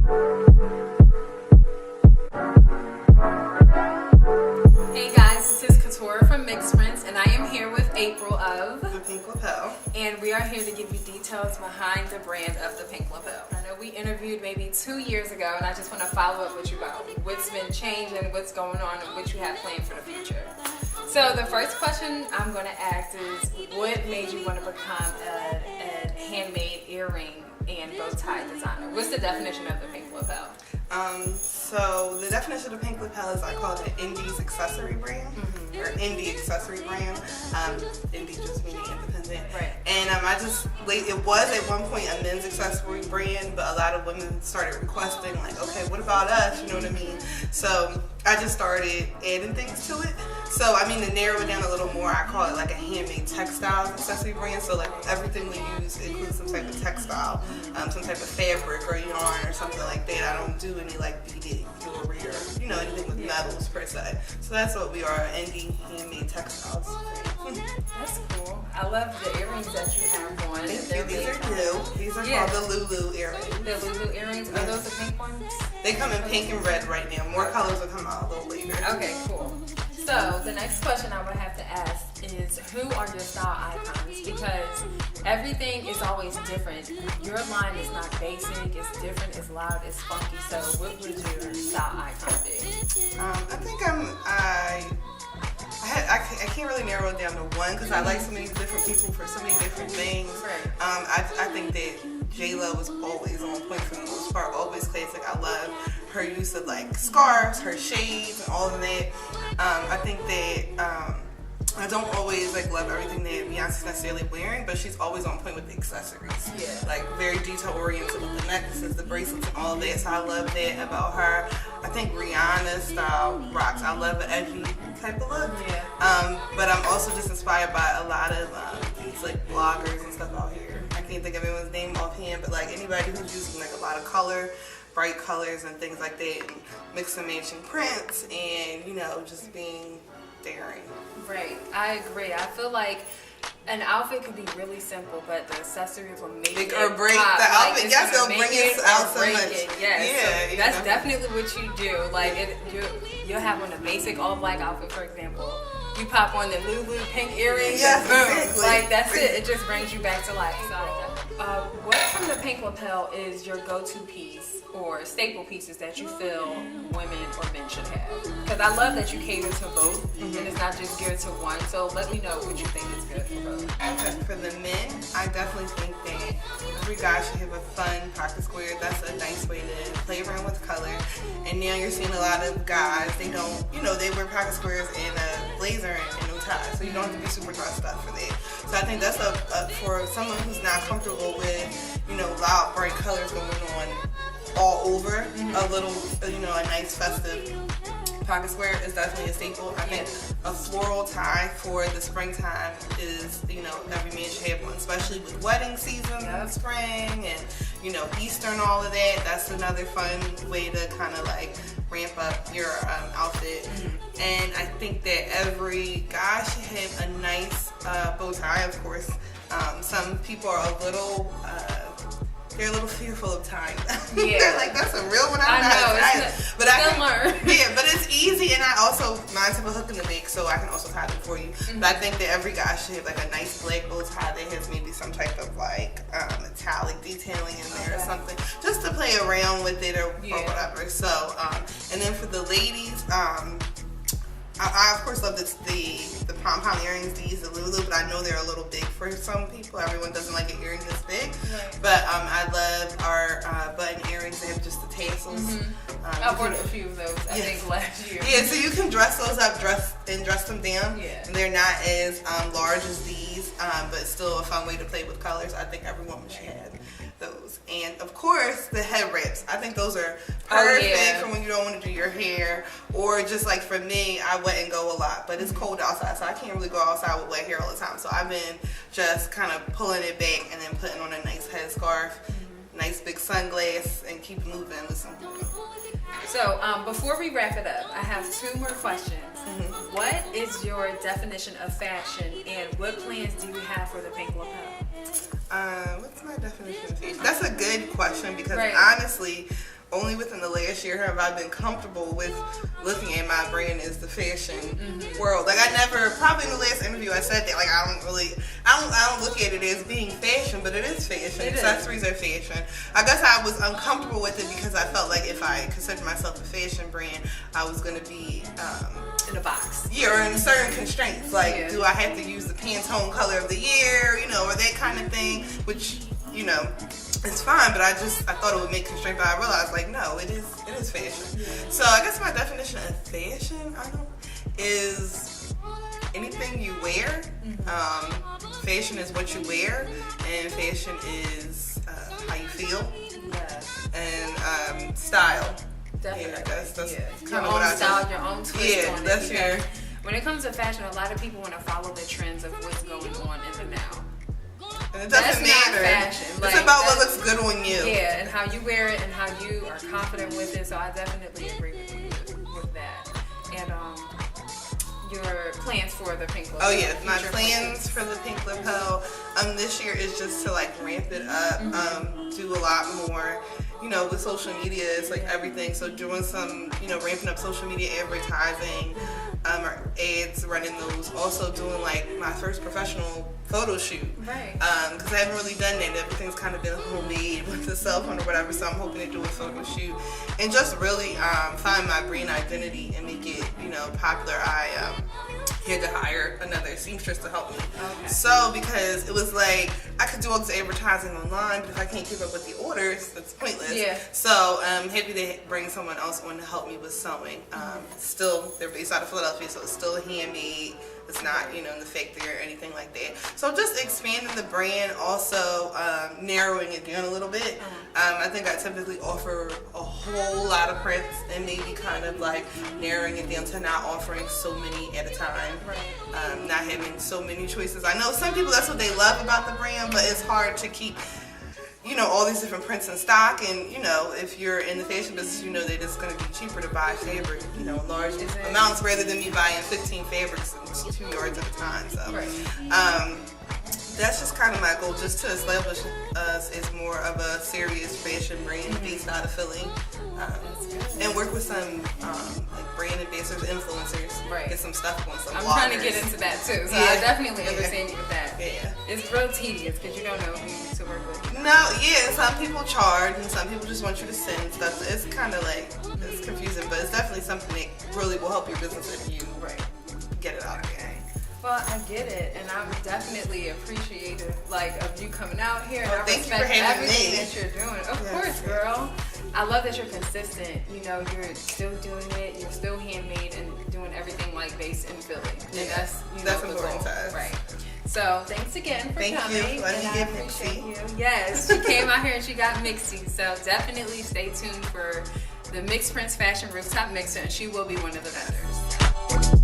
Hey guys, this is Couture from MixedPrints, and I am here with April of the Pink Lapel. And we are here to give you details behind the brand of the Pink Lapel. I know we interviewed maybe 2 years ago, and I just want to follow up with you about what's been changing, what's going on, and what you have planned for the future. So the first question I'm going to ask is, what made you want to become a handmade earring and bow tie designer? What's the definition of the Pink Lapel? So the definition of Pink Lapel is, I call it an indie's accessory brand, or indie accessory brand. Indie just meaning independent. Right. And it was at one point a men's accessory brand, but a lot of women started requesting, like, okay, what about us? You know what I mean? So I just started adding things to it. So I mean, to narrow it down a little more, I call it like a handmade textiles accessory brand. So like everything we use includes some type of textile, some type of fabric or yarn or something like that. I don't do any like beaded jewelry or anything with metals per se. So that's what we are, indie handmade textiles. That's cool. I love the earrings that you have on. These are new. These are called the Lulu earrings. The Lulu earrings? Are those the pink ones? They come in pink and red right now. More colors will come out a little later. Okay, cool. So the next question I would have to ask is, who are your style icons? Because everything is always different. Your line is not basic, it's different, it's loud, it's funky. So what would your style icon be? I think I can't really narrow it down to one because I like so many different people for so many different things. Right. I think that J-Lo was always on point for the most part, always classic. I love her use of like scarves, her shades, and all of that. I think that I don't always like love everything that Beyonce's necessarily wearing, but she's always on point with the accessories. Yeah. Like very detail oriented with the necklaces, the bracelets, and all of that. So I love that about her. I think Rihanna's style rocks. I love an edgy type of look. Yeah. But I'm also just inspired by a lot of these like bloggers and stuff out here. I can't think of anyone's name offhand, but like anybody who's using like a lot of color, bright colors and things like that, and mix and matching prints, and just being daring. Right, I agree. I feel like an outfit could be really simple, but the accessories will make it or break pop. the outfit. Like, Yes, they'll bring it out so much. Yes, yeah, so that's definitely what you do. Like you'll have on a basic all black outfit, for example. You pop on the Lulu pink earrings. Yes, exactly. Like that's it. It just brings you back to life. So, what from the Pink Lapel is your go-to piece or staple pieces that you feel women or men should have? Because I love that you cater to both, and it's not just geared to one. So let me know what you think is good for both. And for the men, I definitely think that every guy should have a fun pocket square. That's a nice way to play around with color. And now you're seeing a lot of guys, they don't, they wear pocket squares and a blazer and no tie. So you don't have to be super dressed up for that. So I think that's for someone who's not comfortable with, loud, bright colors going on all over, a little, a nice festive pocket square is definitely a staple. I think a floral tie for the springtime is, every man should have one, especially with wedding season in the spring and, Easter and all of that. That's another fun way to kind of like ramp up your outfit. And I think that every guy should have a nice bow tie, of course. Some people are they're a little fearful of tying. Yeah. They're like, that's a real one. I know. But I can learn. Yeah, but it's easy, and I also mine's have a hook in the back, so I can also tie them for you. But I think that every guy should have like a nice black bow tie that has maybe some type of like metallic detailing in there or something, just to play around with it or whatever. So, and then for the ladies, I of course love the pom-pom earrings, the Lulu, but I know they're a little big for some people. Everyone doesn't like an earring this big. Right. But I love our button earrings. They have just the tassels. I bought a few of those, I think, last year. Yeah, so you can dress those up, dress them down. Yeah. And they're not as large as these, but still a fun way to play with colors. I think every woman should have those. And of course, the head wraps. I think those are perfect for when you don't want to do your hair, or just like for me, I wouldn't go a lot, but it's cold outside, so I can't really go outside with wet hair all the time. So I've been just kind of pulling it back and then putting on a nice headscarf, nice big sunglass, and keep moving with some. So before we wrap it up, I have 2 more questions. What is your definition of fashion, and what plans do you have for the Pink Lapel? What's my definition of fashion? That's a good question because honestly, only within the last year have I been comfortable with looking at my brand as the fashion world. Like I never, probably in the last interview I said that, like I don't look at it as being fashion, but it is fashion. Accessories are fashion. I guess I was uncomfortable with it because I felt like if I considered myself a fashion brand, I was going to be in a box. Yeah, or in certain constraints. Like, do I have to use the Pantone color of the year, or that kind of thing, which, it's fine, but I thought it would make constraint, but I realized, like, no, it is fashion. So I guess my definition of fashion, is anything you wear. Fashion is what you wear, and fashion is how you feel. And style. Definitely. Yeah, that's kind of what I style, your own twist on it. That's fair. When it comes to fashion, a lot of people want to follow the trends of what's going on in the now. And it doesn't matter. Not fashion. It's about what looks good on you. Yeah, and how you wear it and how you are confident with it. So I definitely agree with you with that. And your plans for the Pink Lapel. Oh yeah, my plans for the Pink Lapel this year is just to like ramp it up, do a lot more. With social media, it's like everything. So doing some, ramping up social media advertising, or ads, running those. Also doing like my first professional photo shoot. Right. Because I haven't really done that. Everything's kind of been homemade with the cell phone or whatever. So I'm hoping to do a photo shoot and just really find my brand identity and make it, popular. I had to hire another seamstress to help me. Okay. So because it was like I could do all this advertising online, but if I can't keep up with the orders, that's pointless. Yeah. So I'm happy to bring someone else on to help me with sewing. Still, they're based out of Philadelphia, so it's still handmade. It's not, in the factory or anything like that. So just expanding the brand, also narrowing it down a little bit. I think I typically offer a whole lot of prints and maybe kind of like narrowing it down to not offering so many at a time. Right. Not having so many choices. I know some people, that's what they love about the brand, but it's hard to keep all these different prints in stock, and if you're in the fashion business, that it's going to be cheaper to buy fabric, large amounts rather than me buying 15 fabrics 2 yards at a time. So that's just kind of my goal, just to establish us as more of a serious fashion brand based out of Philly, and work with some like brand ambassadors, influencers, get some stuff on some. I'm bloggers. trying to get into that too, so I definitely understand you with that. Yeah, it's real tedious because you don't know who to work with. No, and some people charge, and some people just want you to send stuff. It's kind of like it's confusing, but it's definitely something that really will help your business if you get it out there. Well, I get it, and I'm definitely appreciative, of you coming out here, and I respect everything that you're doing. Of course, girl. I love that you're consistent. You're still doing it. You're still handmade and doing everything based in Philly. And that's important to us. Right. So thanks again for coming. Thank you. Let me get appreciate Mixie. you. Yes, she came out here and she got Mixie. So definitely stay tuned for the MixedPrints Fashion Rooftop Mixer, and she will be one of the vendors.